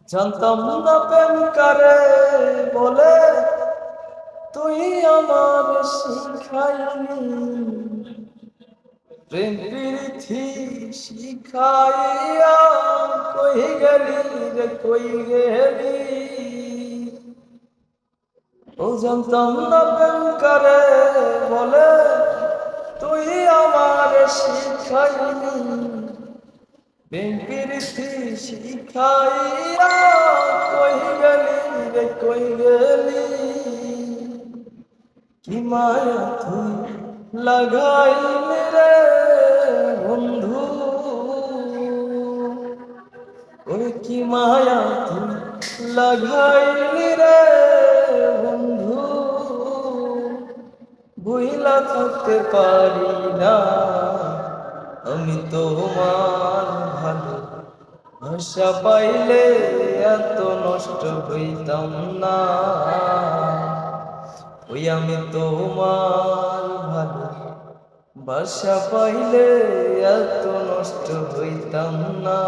জানতাম না প্রেম কারে বলে, তুই আমার শিখাইলি। প্রেম প্রীতি শিখাইয়া কই গেলি রে কই গেলি। ও জানতাম না প্রেম কারে বলে, তুই আমার শিখাইলি। প্রেম প্রীতি শিখাইয়া কই গেলি রে কই গেলি। কি মায়া তুই লাগাইলি রে বন্ধু, ওরে কি মায়া তুই লাগাইলি রে বন্ধু। ভুইলা থাকতে পারি না আমি তোমার ভালো ভাষা পাইলে এত নষ্ট হইতাম না। ওই আমি তোমার ভালো বাসা পাইলে এত নষ্ট হইতাম না।